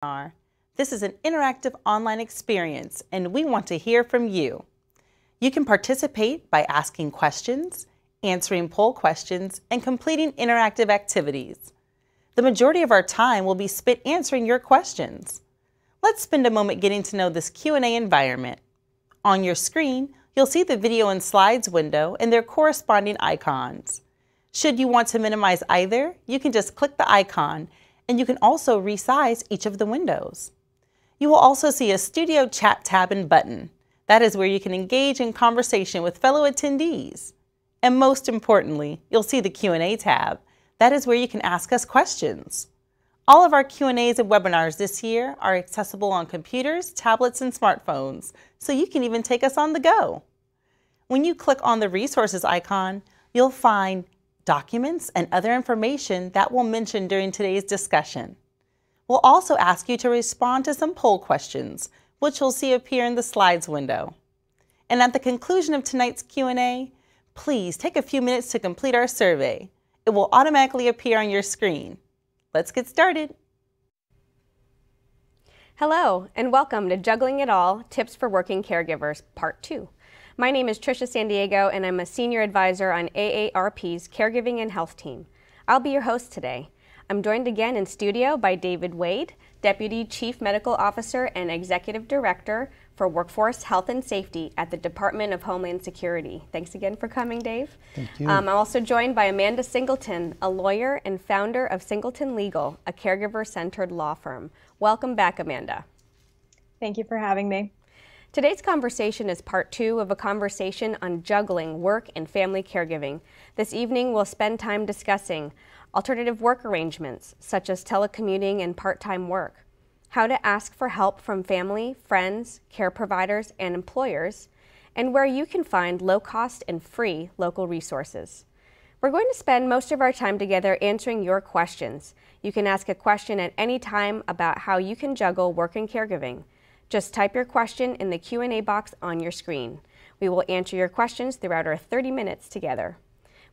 webinar. This is an interactive online experience, and we want to hear from you. You can participate by asking questions, answering poll questions, and completing interactive activities. The majority of our time will be spent answering your questions. Let's spend a moment getting to know this Q&A environment. On your screen, you'll see the video and slides window and their corresponding icons. Should you want to minimize either, you can just click the icon, and you can also resize each of the windows. You will also see a Studio Chat tab and button. That is where you can engage in conversation with fellow attendees. And most importantly, you'll see the Q&A tab. That is where you can ask us questions. All of our Q&As and webinars this year are accessible on computers, tablets, and smartphones, so you can even take us on the go. When you click on the resources icon, you'll find documents and other information that we'll mention during today's discussion. We'll also ask you to respond to some poll questions, which you'll see appear in the slides window. And at the conclusion of tonight's Q&A, please take a few minutes to complete our survey. It will automatically appear on your screen. Let's get started. Hello, and welcome to Juggling It All, Tips for Working Caregivers, Part 2. My name is Tricia San Diego, and I'm a Senior Advisor on AARP's Caregiving and Health team. I'll be your host today. I'm joined again in studio by David Wade, Deputy Chief Medical Officer and Executive Director for Workforce Health and Safety at the Department of Homeland Security. Thanks again for coming, Dave. Thank you. I'm also joined by Amanda Singleton, a lawyer and founder of Singleton Legal, a caregiver-centered law firm. Welcome back, Amanda. Thank you for having me. Today's conversation is part 2 of a conversation on juggling work and family caregiving. This evening, we'll spend time discussing alternative work arrangements, such as telecommuting and part-time work, how to ask for help from family, friends, care providers, and employers, and where you can find low-cost and free local resources. We're going to spend most of our time together answering your questions. You can ask a question at any time about how you can juggle work and caregiving. Just type your question in the Q&A box on your screen. We will answer your questions throughout our 30 minutes together.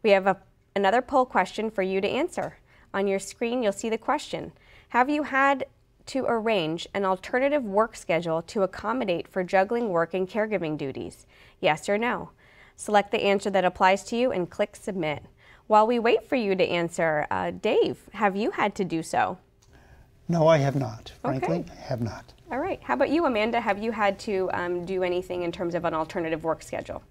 We have another poll question for you to answer. On your screen, you'll see the question. Have you had to arrange an alternative work schedule to accommodate for juggling work and caregiving duties? Yes or no? Select the answer that applies to you and click Submit. While we wait for you to answer, Dave, have you had to do so? No, I have not. Frankly, Okay. I have not. All right. How about you, Amanda? Have you had to do anything in terms of an alternative work schedule?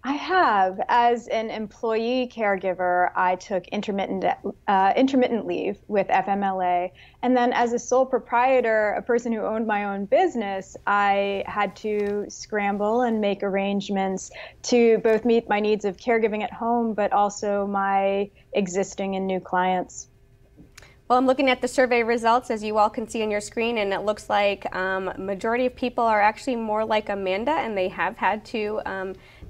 I have. As an employee caregiver, I took intermittent leave with FMLA. And then as a sole proprietor, a person who owned my own business, I had to scramble and make arrangements to both meet my needs of caregiving at home, but also my existing and new clients. Well, I'm looking at the survey results, as you all can see on your screen, and it looks like majority of people are actually more like Amanda, and they have had to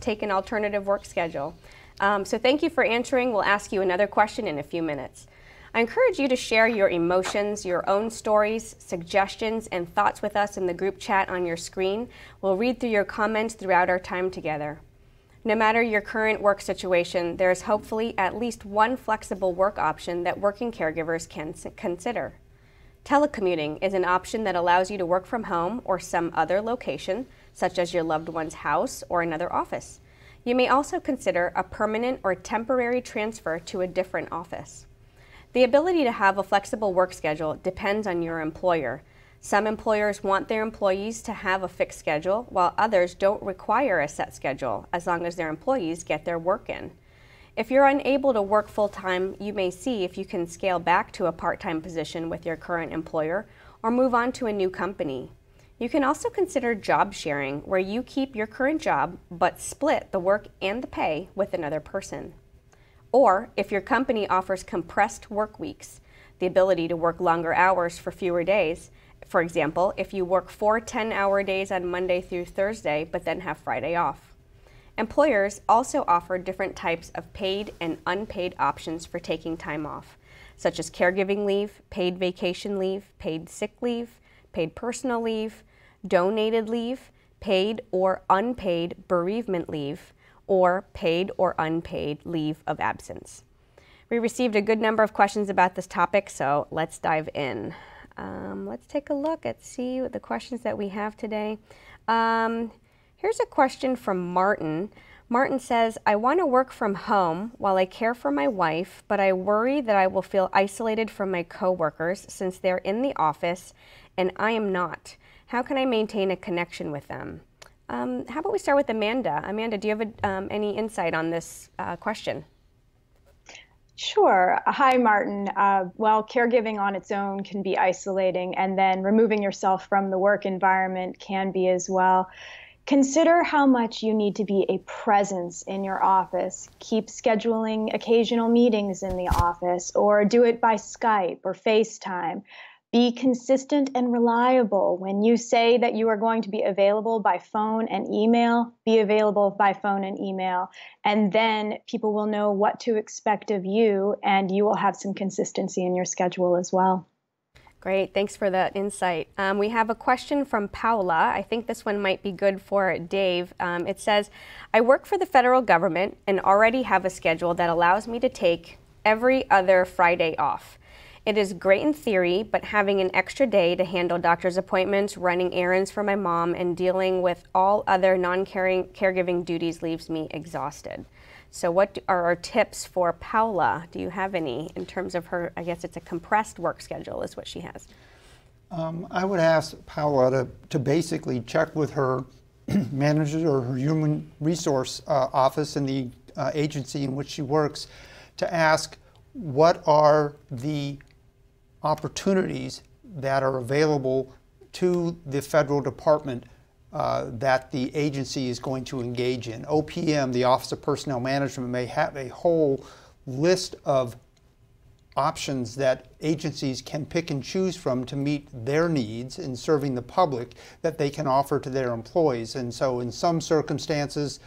take an alternative work schedule. So thank you for answering. We'll ask you another question in a few minutes. I encourage you to share your emotions, your own stories, suggestions, and thoughts with us in the group chat on your screen. We'll read through your comments throughout our time together. No matter your current work situation, there is hopefully at least one flexible work option that working caregivers can consider. Telecommuting is an option that allows you to work from home or some other location, such as your loved one's house or another office. You may also consider a permanent or temporary transfer to a different office. The ability to have a flexible work schedule depends on your employer. Some employers want their employees to have a fixed schedule, while others don't require a set schedule, as long as their employees get their work in. If you're unable to work full-time, you may see if you can scale back to a part-time position with your current employer or move on to a new company. You can also consider job sharing, where you keep your current job but split the work and the pay with another person. Or if your company offers compressed work weeks, the ability to work longer hours for fewer days. For example, if you work 4 10-hour days on Monday through Thursday, but then have Friday off. Employers also offer different types of paid and unpaid options for taking time off, such as caregiving leave, paid vacation leave, paid sick leave, paid personal leave, donated leave, paid or unpaid bereavement leave, or paid or unpaid leave of absence. We received a good number of questions about this topic, so let's dive in. Let's take a look and see the questions that we have today. Here's a question from Martin. Martin says, I want to work from home while I care for my wife, but I worry that I will feel isolated from my coworkers since they're in the office and I am not. How can I maintain a connection with them? How about we start with Amanda? Amanda, do you have any insight on this question? Sure. Hi, Martin. Well, caregiving on its own can be isolating, and then removing yourself from the work environment can be as well. Consider how much you need to be a presence in your office. Keep scheduling occasional meetings in the office, or do it by Skype or FaceTime. Be consistent and reliable. When you say that you are going to be available by phone and email, be available by phone and email. And then people will know what to expect of you, and you will have some consistency in your schedule as well. Great, thanks for that insight. We have a question from Paula. I think this one might be good for Dave. It says, I work for the federal government and already have a schedule that allows me to take every other Friday off. It is great in theory, but having an extra day to handle doctor's appointments, running errands for my mom, and dealing with all other caregiving duties leaves me exhausted. So what are our tips for Paula? Do you have any in terms of her, I guess it's a compressed work schedule is what she has. I would ask Paula to basically check with her manager or her human resource office in the agency in which she works to ask what are the opportunities that are available to the federal department that the agency is going to engage in. OPM, the Office of Personnel Management, may have a whole list of options that agencies can pick and choose from to meet their needs in serving the public that they can offer to their employees. And so in some circumstances,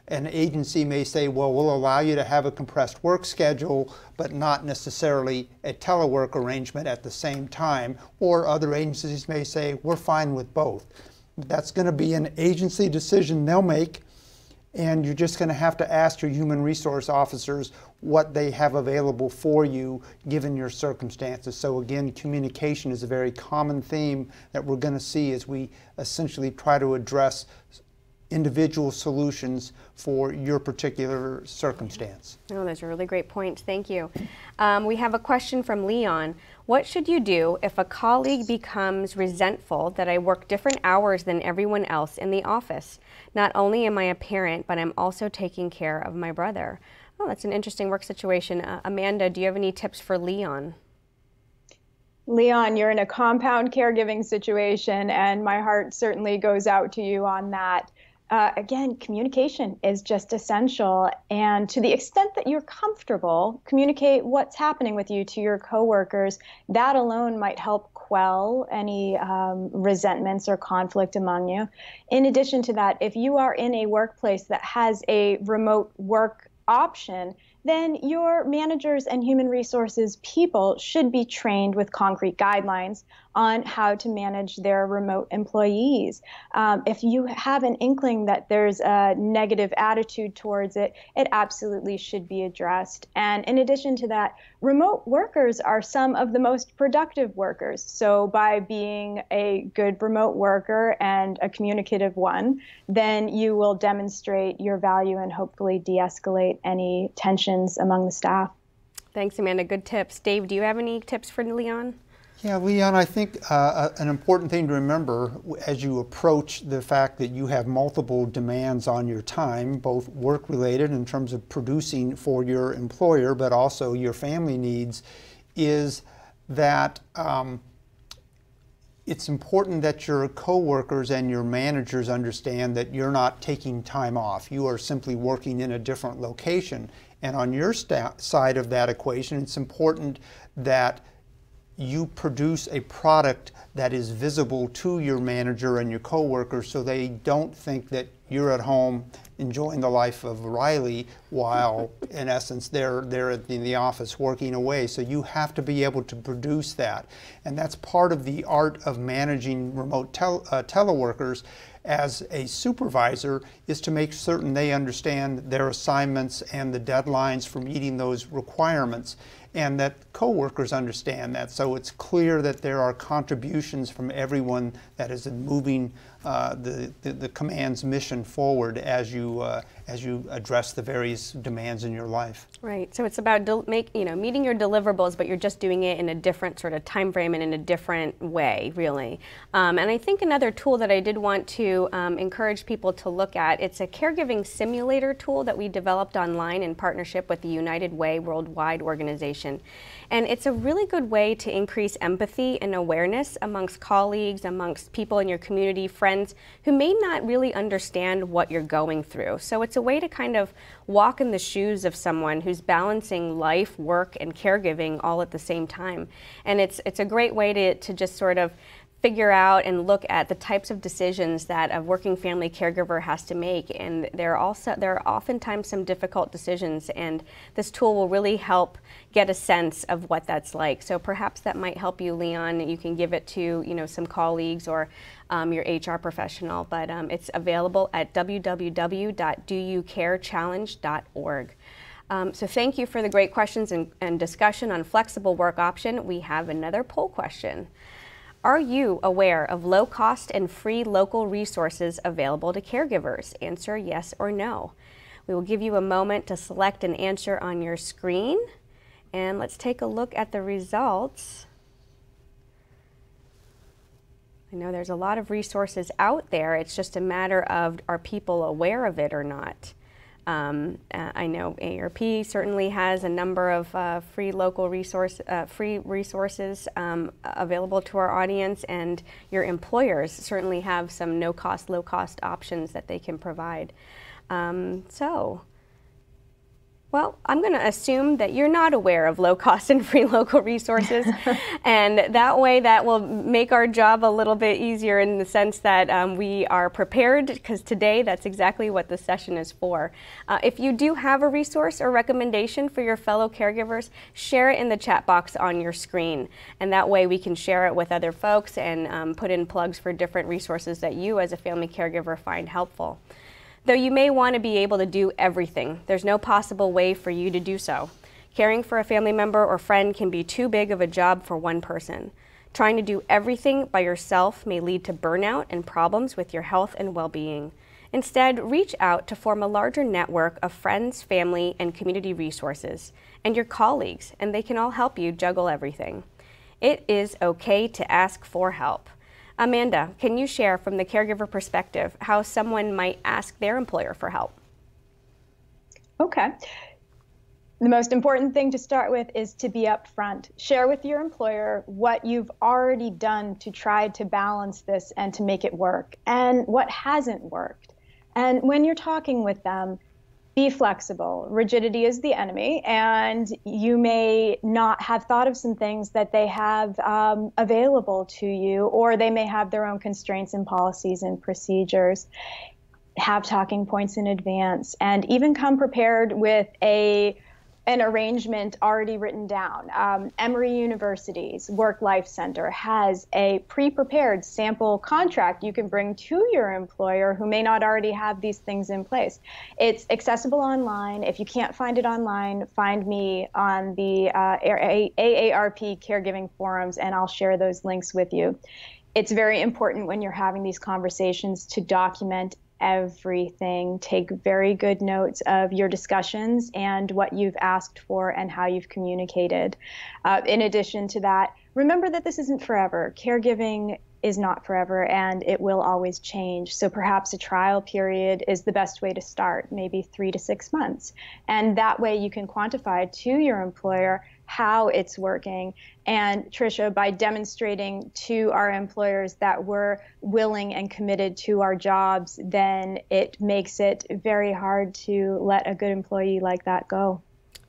an agency may say, well, we'll allow you to have a compressed work schedule, but not necessarily a telework arrangement at the same time. Or other agencies may say, we're fine with both. That's going to be an agency decision they'll make, and you're just going to have to ask your human resource officers what they have available for you given your circumstances. So again, communication is a very common theme that we're going to see as we essentially try to address individual solutions for your particular circumstance. Oh, those are really great points. Thank you. We have a question from Leon. What should you do if a colleague becomes resentful that I work different hours than everyone else in the office? Not only am I a parent, but I'm also taking care of my brother. Oh, that's an interesting work situation. Amanda, do you have any tips for Leon? Leon, you're in a compound caregiving situation, and my heart certainly goes out to you on that. Again, communication is just essential, and to the extent that you're comfortable, communicate what's happening with you to your coworkers. That alone might help quell any resentments or conflict among you. In addition to that, if you are in a workplace that has a remote work option, then your managers and human resources people should be trained with concrete guidelines on how to manage their remote employees. If you have an inkling that there's a negative attitude towards it, it absolutely should be addressed. And in addition to that, remote workers are some of the most productive workers. So by being a good remote worker and a communicative one, then you will demonstrate your value and hopefully de-escalate any tensions among the staff. Thanks, Amanda. Good tips. Dave, do you have any tips for Leon? Yeah, Leon, I think an important thing to remember as you approach the fact that you have multiple demands on your time, both work-related in terms of producing for your employer, but also your family needs, is that it's important that your coworkers and your managers understand that you're not taking time off. You are simply working in a different location. And on your side of that equation, it's important that you produce a product that is visible to your manager and your coworkers so they don't think that you're at home enjoying the life of Riley while, in essence, they're in the office working away. So you have to be able to produce that. And that's part of the art of managing remote teleworkers as a supervisor, is to make certain they understand their assignments and the deadlines for meeting those requirements, and that coworkers understand that. So it's clear that there are contributions from everyone that is moving the command's mission forward as you address the various demands in your life. Right. So it's about meeting your deliverables, but you're just doing it in a different sort of time frame and in a different way, really. And I think another tool that I did want to encourage people to look at, it's a caregiving simulator tool that we developed online in partnership with the United Way Worldwide organization. And it's a really good way to increase empathy and awareness amongst colleagues, amongst people in your community, friends who may not really understand what you're going through. So it's a way to kind of walk in the shoes of someone who's balancing life, work, and caregiving all at the same time. And it's a great way to just sort of figure out and look at the types of decisions that a working family caregiver has to make. And there are oftentimes some difficult decisions, and this tool will really help get a sense of what that's like. So perhaps that might help you, Leon. You can give it to some colleagues or your HR professional, but it's available at www.doyoucarechallenge.org. So thank you for the great questions and discussion on flexible work option. We have another poll question. Are you aware of low-cost and free local resources available to caregivers? Answer yes or no. We will give you a moment to select an answer on your screen, and let's take a look at the results. I know there's a lot of resources out there. It's just a matter of, are people aware of it or not? I know AARP certainly has a number of free local resources available to our audience, and your employers certainly have some no-cost, low-cost options that they can provide. Well, I'm going to assume that you're not aware of low-cost and free local resources, and that way that will make our job a little bit easier in the sense that we are prepared, because today that's exactly what the session is for. If you do have a resource or recommendation for your fellow caregivers, share it in the chat box on your screen, and that way we can share it with other folks and put in plugs for different resources that you as a family caregiver find helpful. Though you may want to be able to do everything, there's no possible way for you to do so. Caring for a family member or friend can be too big of a job for one person. Trying to do everything by yourself may lead to burnout and problems with your health and well-being. Instead, reach out to form a larger network of friends, family, and community resources, and your colleagues, and they can all help you juggle everything. It is okay to ask for help. Amanda, can you share from the caregiver perspective how someone might ask their employer for help? Okay. The most important thing to start with is to be upfront. Share with your employer what you've already done to try to balance this and to make it work, and what hasn't worked. And when you're talking with them, be flexible. Rigidity is the enemy, and you may not have thought of some things that they have available to you, or they may have their own constraints and policies and procedures. Have talking points in advance, and even come prepared with an arrangement already written down. Emory University's Work-Life Center has a pre-prepared sample contract you can bring to your employer who may not already have these things in place. It's accessible online. If you can't find it online, find me on the AARP caregiving forums, and I'll share those links with you. It's very important when you're having these conversations to document everything. Take very good notes of your discussions and what you've asked for and how you've communicated. In addition to that, remember that this isn't forever. Caregiving is not forever, and it will always change. So perhaps a trial period is the best way to start, maybe 3 to 6 months. And that way you can quantify to your employer how it's working. And Tricia, by demonstrating to our employers that we're willing and committed to our jobs, then it makes it very hard to let a good employee like that go.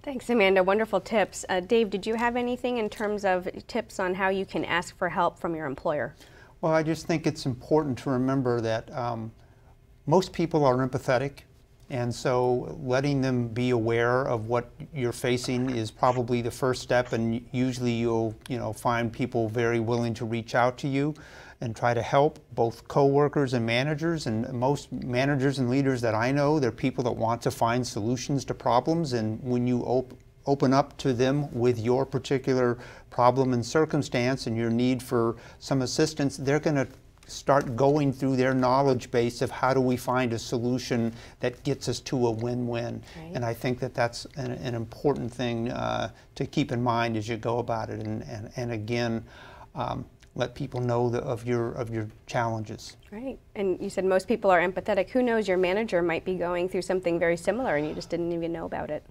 Thanks, Amanda. Wonderful tips. Dave, did you have anything in terms of tips on how you can ask for help from your employer? Well, I just think it's important to remember that most people are empathetic. And so letting them be aware of what you're facing is probably the first step, and usually you'll find people very willing to reach out to you and try to help, both coworkers and managers. And most managers and leaders that I know, they're people that want to find solutions to problems, and when you open up to them with your particular problem and circumstance and your need for some assistance, they're going to start going through their knowledge base of how do we find a solution that gets us to a win-win. Right. And I think that that's an important thing to keep in mind as you go about it. And again, let people know of your challenges. Right. And you said most people are empathetic. Who knows, your manager might be going through something very similar and you just didn't even know about it.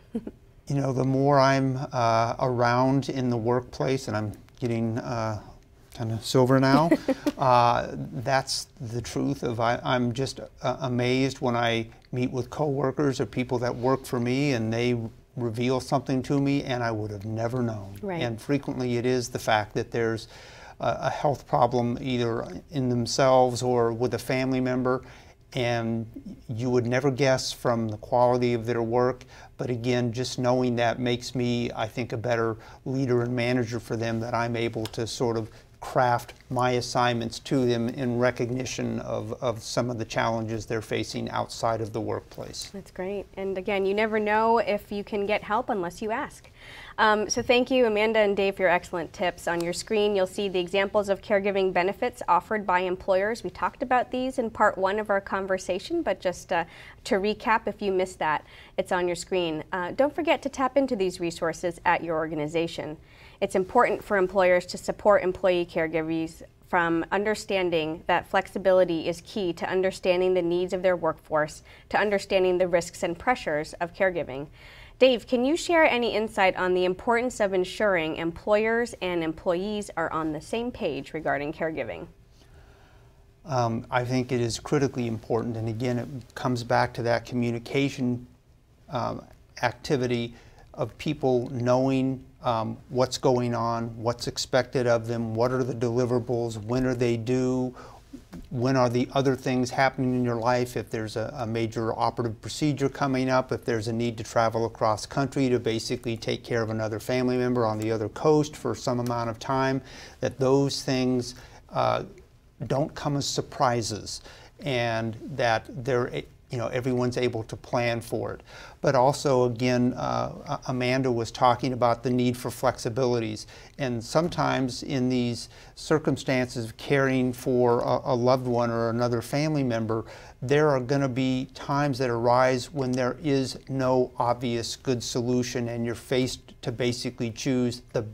You know, the more I'm around in the workplace, and I'm getting kind of silver now, that's the truth of I'm just amazed when I meet with coworkers or people that work for me and they reveal something to me and I would have never known. Right. And frequently it is the fact that there's a health problem either in themselves or with a family member, and you would never guess from the quality of their work. But again, just knowing that makes me, I think, a better leader and manager for them, that I'm able to sort of craft my assignments to them in recognition of some of the challenges they're facing outside of the workplace. That's great. And again, you never know if you can get help unless you ask. So thank you, Amanda and Dave, for your excellent tips. On your screen, you'll see the examples of caregiving benefits offered by employers. We talked about these in part 1 of our conversation, but just to recap, if you missed that, it's on your screen. Don't forget to tap into these resources at your organization. It's important for employers to support employee caregivers from understanding that flexibility is key to understanding the needs of their workforce, to understanding the risks and pressures of caregiving. Dave, can you share any insight on the importance of ensuring employers and employees are on the same page regarding caregiving? I think it is critically important, and again, it comes back to that communication activity of people knowing what's going on, what's expected of them, what are the deliverables, when are they due, when are the other things happening in your life, if there's a major operative procedure coming up, if there's a need to travel across country to basically take care of another family member on the other coast for some amount of time, that those things don't come as surprises, and that they're, everyone's able to plan for it. But also, again, Amanda was talking about the need for flexibilities. And sometimes in these circumstances of caring for a loved one or another family member, there are going to be times that arise when there is no obvious good solution and you're faced to basically choose the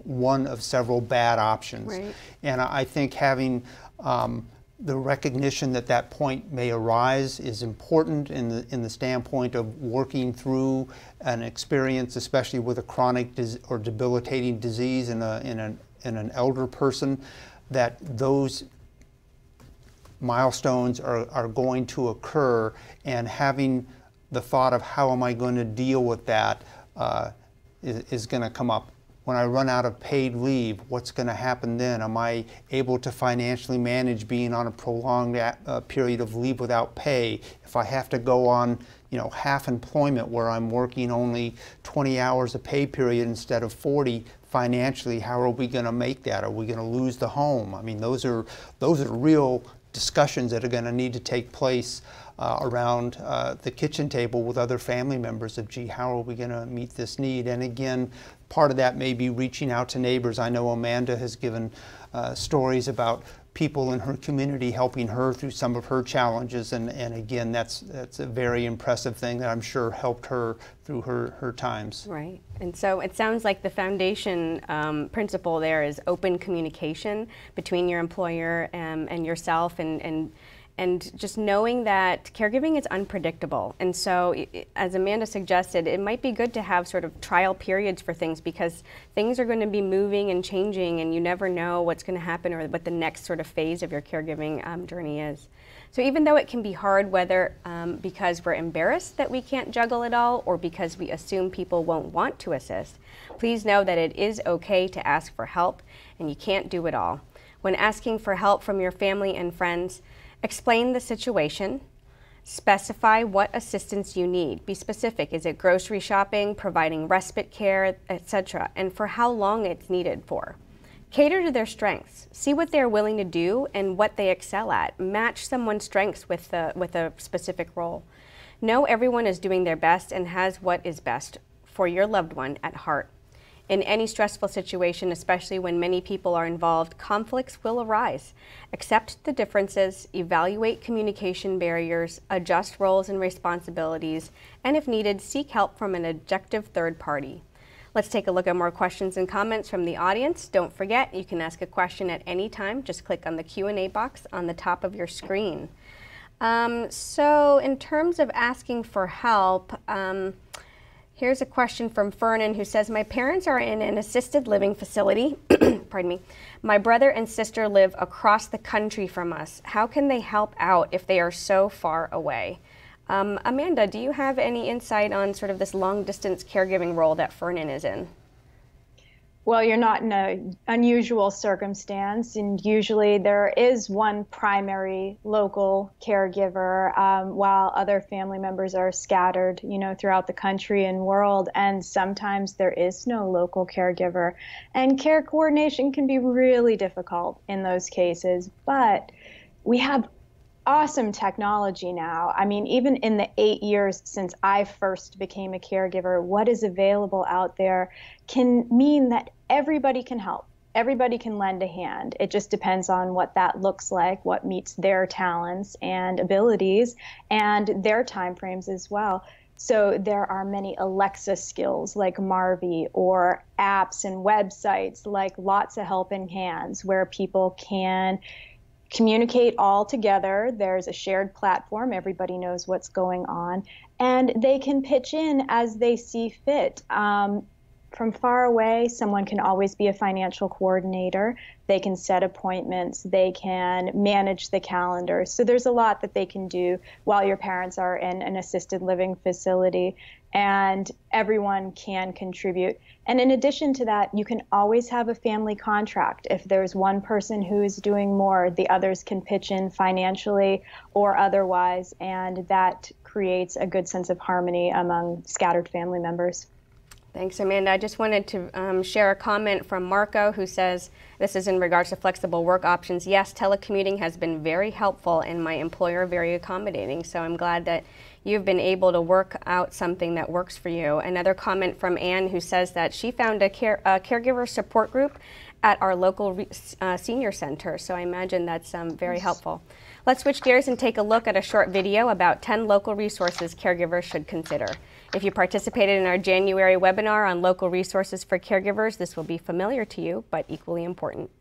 one of several bad options. Right. And I think having the recognition that that point may arise is important in the standpoint of working through an experience, especially with a chronic or debilitating disease in an elder person, that those milestones are going to occur, and having the thought of how am I going to deal with that is going to come up. When I run out of paid leave, what's going to happen then? Am I able to financially manage being on a prolonged period of leave without pay? If I have to go on, half employment where I'm working only 20 hours a pay period instead of 40, financially, how are we going to make that? Are we going to lose the home? I mean, those are real discussions that are going to need to take place around the kitchen table with other family members of, gee, how are we going to meet this need? And again, part of that may be reaching out to neighbors. I know Amanda has given stories about people in her community helping her through some of her challenges, and again, that's a very impressive thing that I'm sure helped her through her times. Right, and so it sounds like the foundation principle there is open communication between your employer and yourself, and just knowing that caregiving is unpredictable. And so, as Amanda suggested, it might be good to have sort of trial periods for things, because things are going to be moving and changing, and you never know what's going to happen or what the next sort of phase of your caregiving journey is. So even though it can be hard, whether because we're embarrassed that we can't juggle it all or because we assume people won't want to assist, please know that it is okay to ask for help, and you can't do it all. When asking for help from your family and friends, explain the situation, specify what assistance you need. Be specific. Is it grocery shopping, providing respite care, etc., and for how long it's needed for. Cater to their strengths. See what they're willing to do and what they excel at. Match someone's strengths with a specific role. Know everyone is doing their best and has what is best for your loved one at heart. In any stressful situation, especially when many people are involved, conflicts will arise. Accept the differences, evaluate communication barriers, adjust roles and responsibilities, and if needed, seek help from an objective third party. Let's take a look at more questions and comments from the audience. Don't forget, you can ask a question at any time. Just click on the Q&A box on the top of your screen. So in terms of asking for help, here's a question from Fernan who says, my parents are in an assisted living facility. Pardon me. My brother and sister live across the country from us. How can they help out if they are so far away? Amanda, do you have any insight on sort of this long distance caregiving role that Fernan is in? Well, you're not in an unusual circumstance, and usually there is one primary local caregiver while other family members are scattered, throughout the country and world, and sometimes there is no local caregiver. And care coordination can be really difficult in those cases, but we have awesome technology now. I mean, even in the 8 years since I first became a caregiver, what is available out there can mean that everybody can help. Everybody can lend a hand. It just depends on what that looks like, what meets their talents and abilities and their timeframes as well. So there are many Alexa skills like Marvy, or apps and websites like Lots of Helping Hands, where people can communicate all together. There's a shared platform. Everybody knows what's going on, and they can pitch in as they see fit. From far away, someone can always be a financial coordinator. They can set appointments. They can manage the calendar. So there's a lot that they can do while your parents are in an assisted living facility, and everyone can contribute. And in addition to that, you can always have a family contract. If there's one person who is doing more, the others can pitch in financially or otherwise, and that creates a good sense of harmony among scattered family members. Thanks, Amanda. I just wanted to share a comment from Marco, who says, this is in regards to flexible work options. Yes, telecommuting has been very helpful and my employer very accommodating. So I'm glad that you've been able to work out something that works for you. Another comment from Anne, who says that she found a caregiver support group at our local senior center. So I imagine that's very helpful. Let's switch gears and take a look at a short video about 10 local resources caregivers should consider. If you participated in our January webinar on local resources for caregivers, this will be familiar to you, but equally important.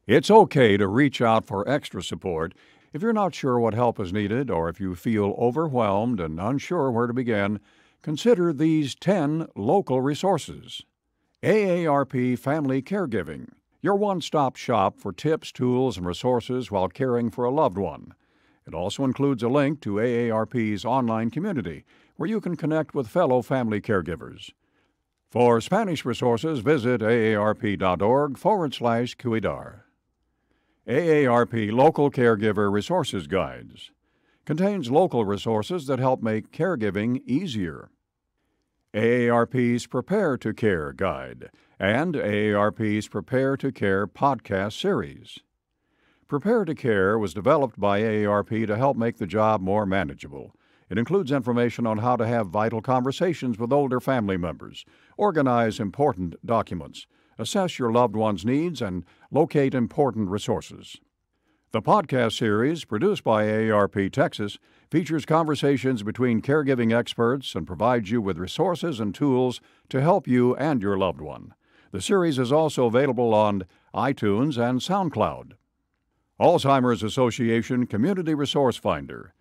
It's okay to reach out for extra support if you're not sure what help is needed, or if you feel overwhelmed and unsure where to begin. Consider these 10 local resources. AARP Family Caregiving, your one-stop shop for tips, tools, and resources while caring for a loved one. It also includes a link to AARP's online community, where you can connect with fellow family caregivers. For Spanish resources, visit aarp.org/cuidar. AARP Local Caregiver Resources Guides contains local resources that help make caregiving easier. AARP's Prepare to Care Guide and AARP's Prepare to Care podcast series. Prepare to Care was developed by AARP to help make the job more manageable. It includes information on how to have vital conversations with older family members, organize important documents, assess your loved one's needs, and locate important resources. The podcast series, produced by AARP Texas, features conversations between caregiving experts and provides you with resources and tools to help you and your loved one. The series is also available on iTunes and SoundCloud. Alzheimer's Association Community Resource Finder.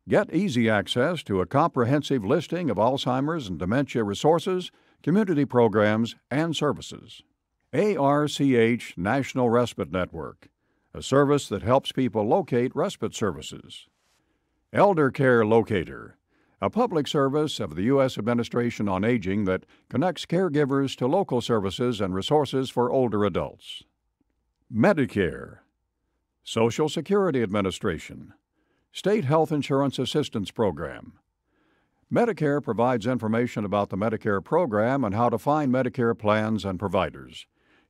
Get easy access to a comprehensive listing of Alzheimer's and dementia resources, community programs, and services. ARCH National Respite Network, a service that helps people locate respite services. Elder Care Locator, a public service of the U.S. Administration on Aging that connects caregivers to local services and resources for older adults. Medicare, Social Security Administration, State Health Insurance Assistance Program. Medicare provides information about the Medicare program and how to find Medicare plans and providers.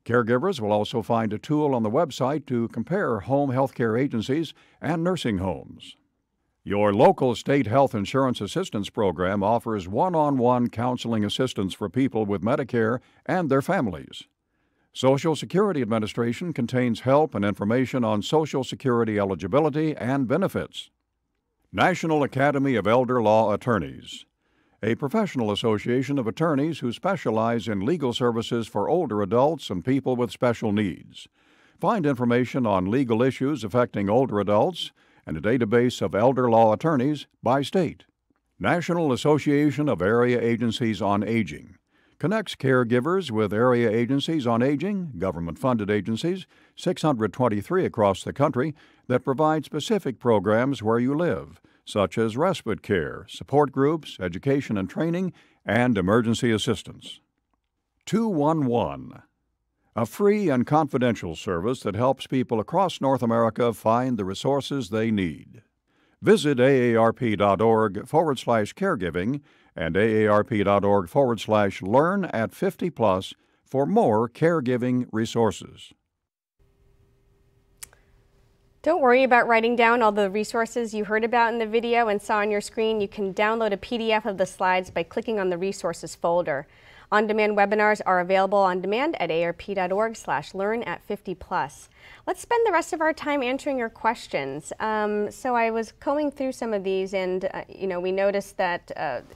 Caregivers will also find a tool on the website to compare home health care agencies and nursing homes. Your local state health insurance assistance program offers one-on-one counseling assistance for people with Medicare and their families. Social Security Administration contains help and information on Social Security eligibility and benefits. National Academy of Elder Law Attorneys, a professional association of attorneys who specialize in legal services for older adults and people with special needs. Find information on legal issues affecting older adults and a database of elder law attorneys by state. National Association of Area Agencies on Aging connects caregivers with area agencies on aging, government-funded agencies, 623 across the country, that provide specific programs where you live, such as respite care, support groups, education and training, and emergency assistance. 211, a free and confidential service that helps people across North America find the resources they need. Visit aarp.org/caregiving and aarp.org/learn@50+ for more caregiving resources. Don't worry about writing down all the resources you heard about in the video and saw on your screen. You can download a PDF of the slides by clicking on the resources folder. On-demand webinars are available on demand at aarp.org/learn@50+. Let's spend the rest of our time answering your questions. So I was going through some of these, and we noticed that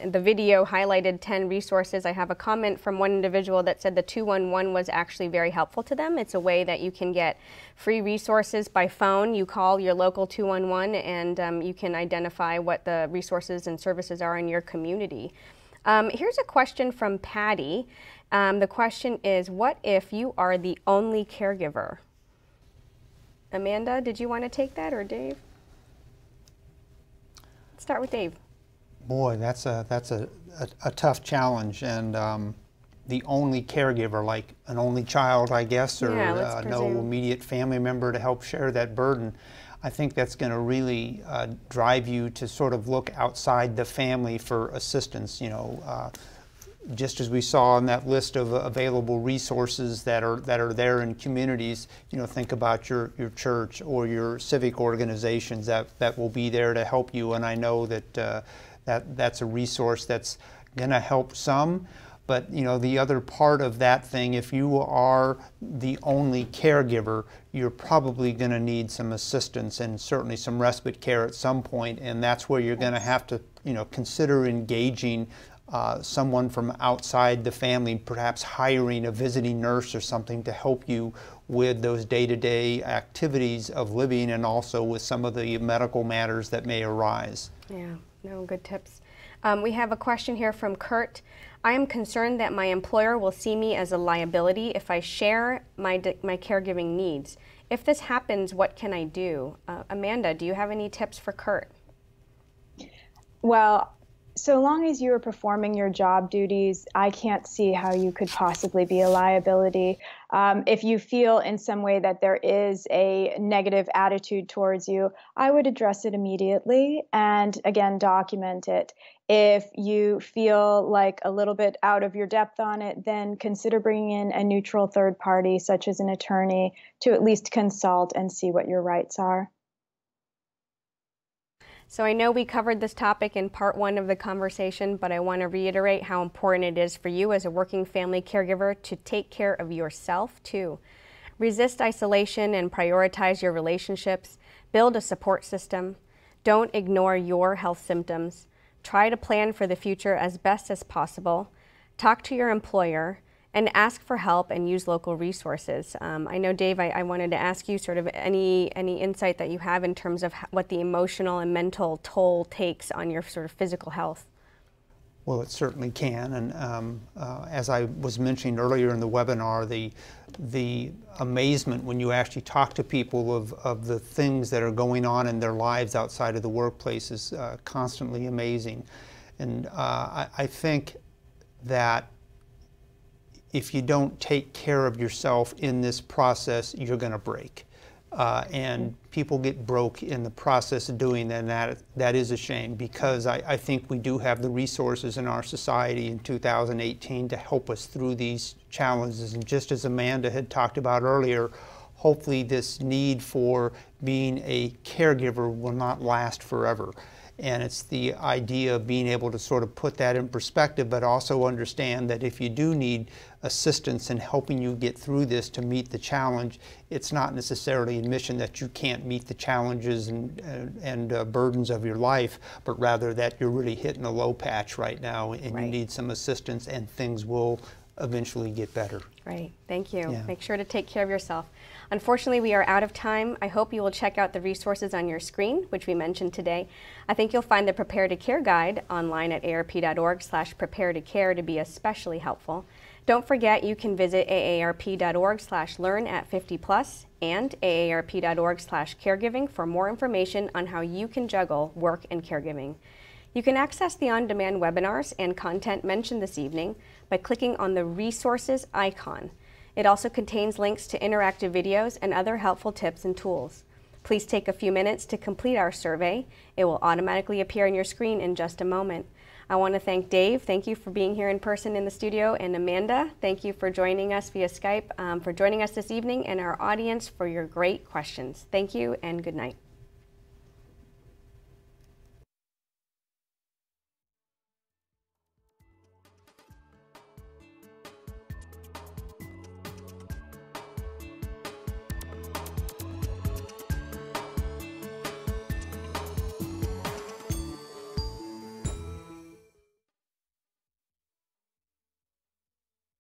the video highlighted 10 resources. I have a comment from one individual that said the 211 was actually very helpful to them. It's a way that you can get free resources by phone. You call your local 211 and you can identify what the resources and services are in your community. Here's a question from Patty. The question is, what if you are the only caregiver? Amanda, did you want to take that, or Dave? Let's start with Dave. Boy, that's a tough challenge, and the only caregiver, like an only child, I guess, or no immediate family member to help share that burden. I think that's going to really drive you to sort of look outside the family for assistance. Just as we saw in that list of available resources that are there in communities, think about your church or your civic organizations that will be there to help you. And I know that that's a resource that's going to help some. But the other part of that thing, if you are the only caregiver, you're probably going to need some assistance and certainly some respite care at some point, and that's where you're going to have to consider engaging someone from outside the family, perhaps hiring a visiting nurse or something to help you with those day-to-day activities of living, and also with some of the medical matters that may arise. Yeah, no, good tips. We have a question here from Kurt. I am concerned that my employer will see me as a liability if I share my caregiving needs. If this happens, what can I do? Amanda, do you have any tips for Kurt? Well, so long as you are performing your job duties, I can't see how you could possibly be a liability. If you feel in some way that there is a negative attitude towards you, I would address it immediately and, again, document it. If you feel like a little bit out of your depth on it, then consider bringing in a neutral third party, such as an attorney, to at least consult and see what your rights are. So I know we covered this topic in part 1 of the conversation, but I want to reiterate how important it is for you as a working family caregiver to take care of yourself too. Resist isolation and prioritize your relationships. Build a support system. Don't ignore your health symptoms. Try to plan for the future as best as possible. Talk to your employer and ask for help and use local resources. I know, Dave, I wanted to ask you sort of any insight that you have in terms of what the emotional and mental toll takes on your sort of physical health. Well, it certainly can, and as I was mentioning earlier in the webinar, the amazement when you actually talk to people of the things that are going on in their lives outside of the workplace is constantly amazing. And I think that if you don't take care of yourself in this process, you're going to break. And people get broke in the process of doing that, and that is a shame, because I think we do have the resources in our society in 2018 to help us through these challenges. And just as Amanda had talked about earlier, hopefully this need for being a caregiver will not last forever. And it's the idea of being able to sort of put that in perspective, but also understand that if you do need assistance in helping you get through this to meet the challenge, it's not necessarily admission that you can't meet the challenges and burdens of your life, but rather that you're really hitting a low patch right now and you need some assistance, and things will eventually get better. Right, thank you. Yeah. Make sure to take care of yourself. Unfortunately, we are out of time. I hope you will check out the resources on your screen, which we mentioned today. I think you'll find the Prepare to Care guide online at aarp.org/prepare-to-care to be especially helpful. Don't forget you can visit aarp.org/learn@50+ and aarp.org/caregiving for more information on how you can juggle work and caregiving. You can access the on-demand webinars and content mentioned this evening by clicking on the resources icon. It also contains links to interactive videos and other helpful tips and tools. Please take a few minutes to complete our survey. It will automatically appear on your screen in just a moment. I want to thank Dave. Thank you for being here in person in the studio. And Amanda, thank you for joining us via Skype, for joining us this evening, and our audience for your great questions. Thank you and good night.